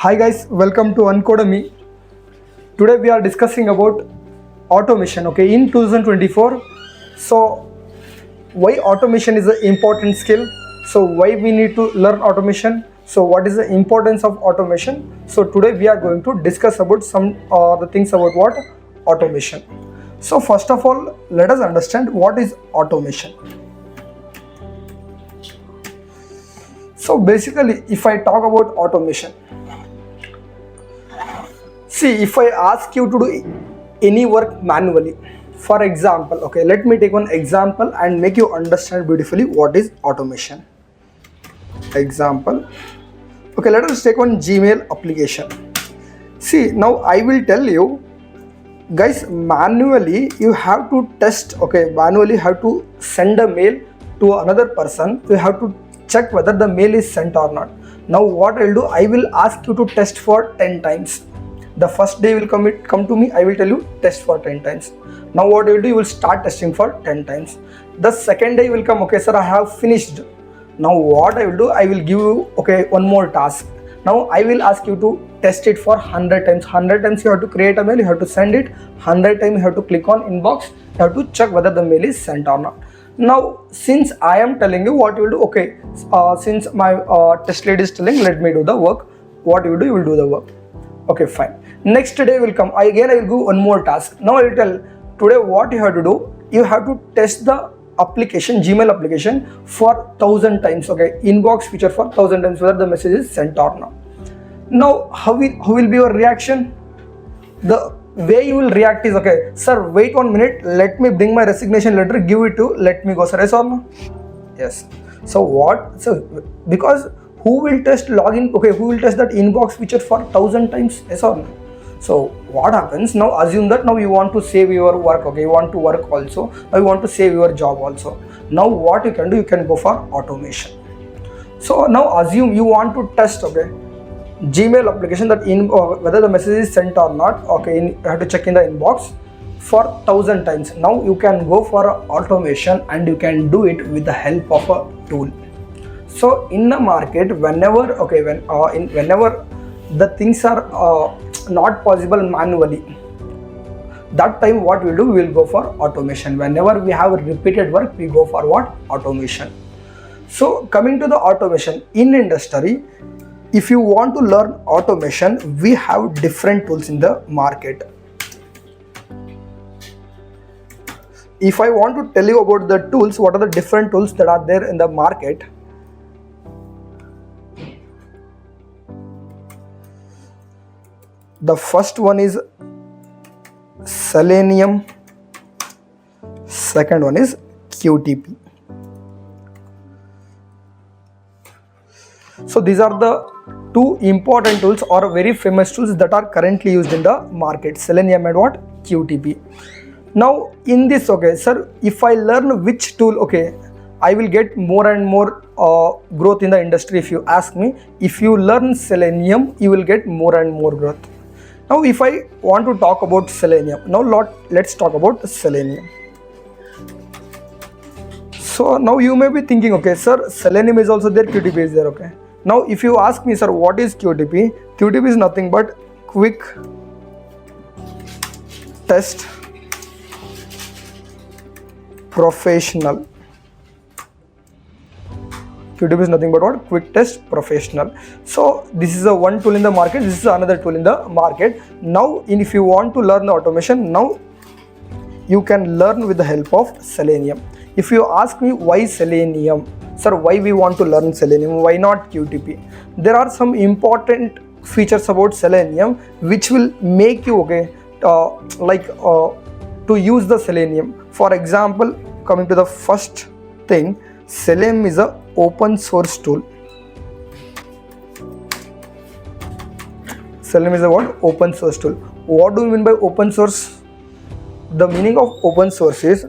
Hi guys, welcome to Uncodemy. Today we are discussing about automation, okay, in 2024. So why automation is an important skill? So why we need to learn automation? So what is the importance of automation? So today we are going to discuss about some the things about what automation. So first of all, let us understand what is automation. So basically, if I talk about automation, see, if I ask you to do any work manually, for example, okay, let me take one example and make you understand beautifully what is automation. Example, okay, let us take one Gmail application. See, now I will tell you guys, manually you have to test, okay, manually you have to send a mail to another person. You have to check whether the mail is sent or not. Now what I will do, I will ask you to test for 10 times. The first day will come to me, I will tell you test for 10 times. Now what you will do, you will start testing for 10 times. The second day will come, okay sir, I have finished. Now what I will do, I will give you, okay, one more task. Now I will ask you to test it for 100 times. 100 times you have to create a mail, you have to send it. 100 times you have to click on inbox, you have to check whether the mail is sent or not. Now since I am telling you what you will do, okay, since my test lead is telling let me do the work, what you will do, you will do the work. Okay, fine. Next day will come, I will do one more task. Now I will tell today what you have to do, you have to test the application, Gmail application for 1000 times, okay, inbox feature for 1000 times whether the message is sent or not. Now how will be your reaction? The way you will react is, okay sir, wait 1 minute, let me bring my resignation letter, give it to, let me go, sir. Yes or no? Yes. So what, so because who will test login, okay, who will test that inbox feature for 1000 times? Yes or no? So what happens now, assume that now you want to save your work, okay, you want to work also, now you want to save your job also. Now what you can do, you can go for automation. So now assume you want to test, okay, Gmail application that whether the message is sent or not, okay, you have to check in the inbox for 1000 times. Now you can go for automation and you can do it with the help of a tool. So in the market, whenever, okay, whenever the things are not possible manually, that time what we'll do, we'll go for automation. Whenever we have repeated work, we go for what? Automation. So coming to the automation in industry, if you want to learn automation, we have different tools in the market. If I want to tell you about the tools, what are the different tools that are there in the market? The first one is Selenium, second one is QTP. So these are the two important tools or very famous tools that are currently used in the market, Selenium and what? QTP. Now in this, okay sir, if I learn which tool, okay, I will get more and more growth in the industry. If you ask me, if you learn Selenium, you will get more and more growth. Now if I want to talk about Selenium, now let's talk about Selenium. So now you may be thinking, okay sir, Selenium is also there, QTP is there, okay. Now if you ask me, sir, what is QTP? QTP is nothing but quick test professional. QTP is nothing but what? Quick test professional. So this is a one tool in the market, this is another tool in the market. Now if you want to learn the automation, now you can learn with the help of Selenium. If you ask me why Selenium, sir, why we want to learn Selenium, why not QTP? There are some important features about Selenium which will make you, okay, to use the Selenium. For example, coming to the first thing, Selenium is a open source tool. Selenium is a what? Open source tool. What do you mean by open source? The meaning of open source is,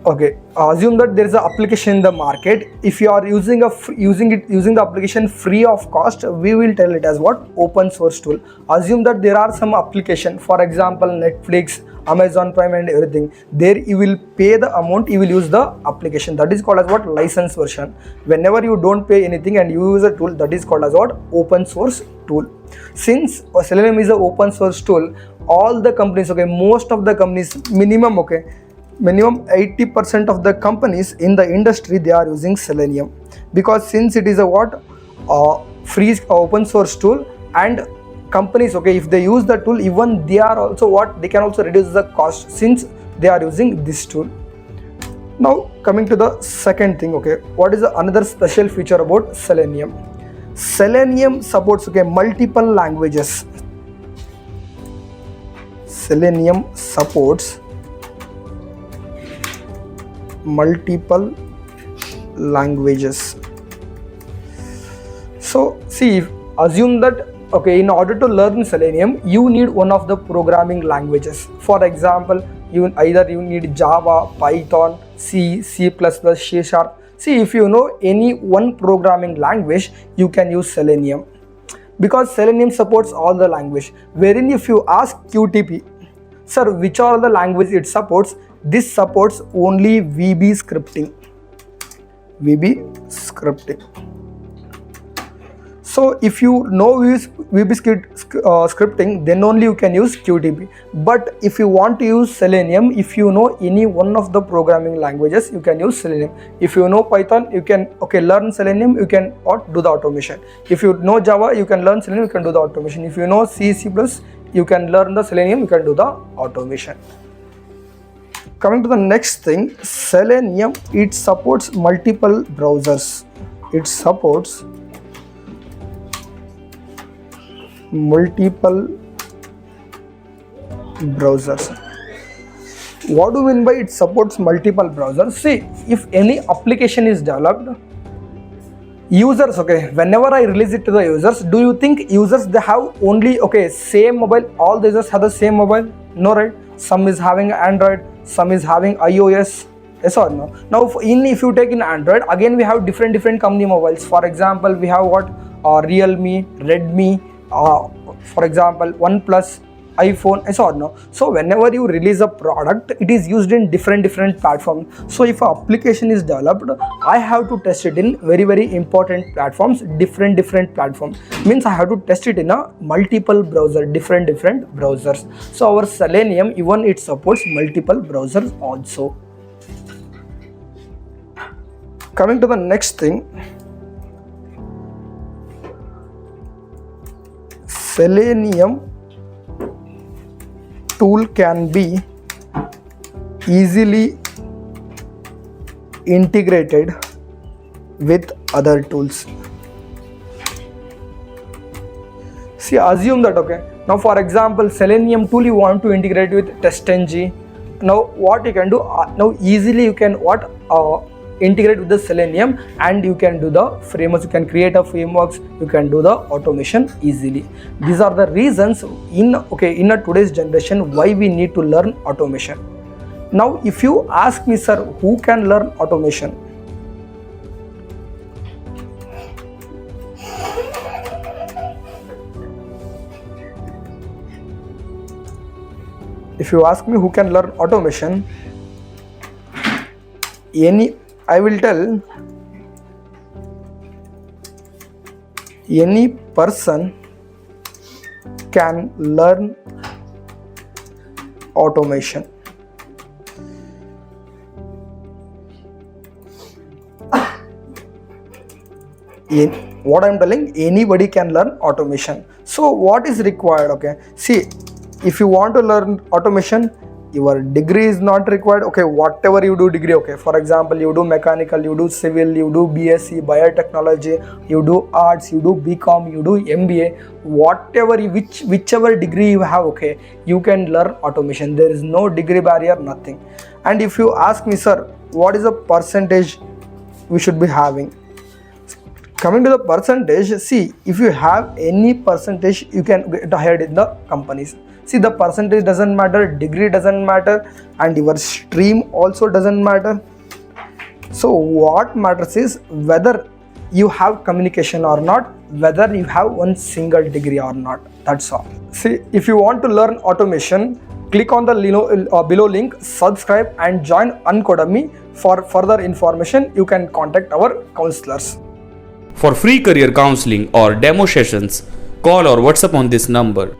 okay, assume that there is an application in the market. If you are using the application free of cost, we will tell it as what? Open source tool. Assume that there are some application, for example Netflix, Amazon Prime and everything. There you will pay the amount, you will use the application. That is called as what? License version. Whenever you don't pay anything and you use a tool, that is called as what? Open source tool. Since Selenium is an open source tool, all the companies, okay, most of the companies, minimum 80% of the companies in the industry, they are using Selenium, because since it is a what? Free open source tool, and companies, okay, if they use the tool, even they are also what? They can also reduce the cost since they are using this tool. Now coming to the second thing, okay, what is another special feature about Selenium? Selenium supports, okay, multiple languages. Selenium supports multiple languages. So see, assume that, okay, in order to learn Selenium, you need one of the programming languages. For example, you need Java, Python, C, C++, C#. See, if you know any one programming language, you can use Selenium, because Selenium supports all the language. Wherein if you ask QTP, sir, which are the language it supports? This supports only VB scripting. So if you know VB scripting, then only you can use QTP. But if you want to use Selenium, if you know any one of the programming languages, you can use Selenium. If you know Python, you can learn Selenium, you can do the automation. If you know Java, you can learn Selenium, you can do the automation. If you know C, C++, you can learn the Selenium, you can do the automation. Coming to the next thing, Selenium, it supports multiple browsers. It supports multiple browsers. What do you mean by it supports multiple browsers? See, if any application is developed, users, okay, whenever I release it to the users, do you think users, they have only, okay, same mobile? All the users have the same mobile? No, right? Some is having Android, some is having iOS. Yes or no? Now if you take in Android, again we have different company mobiles. For example, we have what? Realme, Redmi, for example OnePlus, iPhone, yes or no? So whenever you release a product, it is used in different platforms. So if an application is developed, I have to test it in very important platforms, different platforms. Means I have to test it in a multiple browser, different browsers. So our Selenium, even it supports multiple browsers also. Coming to the next thing, Selenium tool can be easily integrated with other tools. See, assume that, okay, now for example, Selenium tool you want to integrate with TestNG. Now what you can do, now easily you can integrate with the Selenium, and you can do the frameworks, you can create a frameworks, you can do the automation easily. These are the reasons in a today's generation why we need to learn automation. Now if you ask me, sir, who can learn automation? If you ask me who can learn automation, I will tell any person can learn automation. What I'm telling, anybody can learn automation. So what is required? Okay, see, if you want to learn automation, your degree is not required. Okay, whatever you do degree, okay, for example, you do mechanical, you do civil, you do BSc biotechnology, you do arts, you do BCom, you do MBA, whatever, whichever degree you have, okay, you can learn automation. There is no degree barrier, nothing. And if you ask me, sir, what is the percentage we should be having? Coming to the percentage, see, if you have any percentage, you can get hired in the companies. See, the percentage doesn't matter, degree doesn't matter, and your stream also doesn't matter. So what matters is whether you have communication or not, whether you have one single degree or not. That's all. See, if you want to learn automation, click on the below link, subscribe and join Uncodemy. For further information, you can contact our counselors. For free career counseling or demo sessions, call or WhatsApp on this number.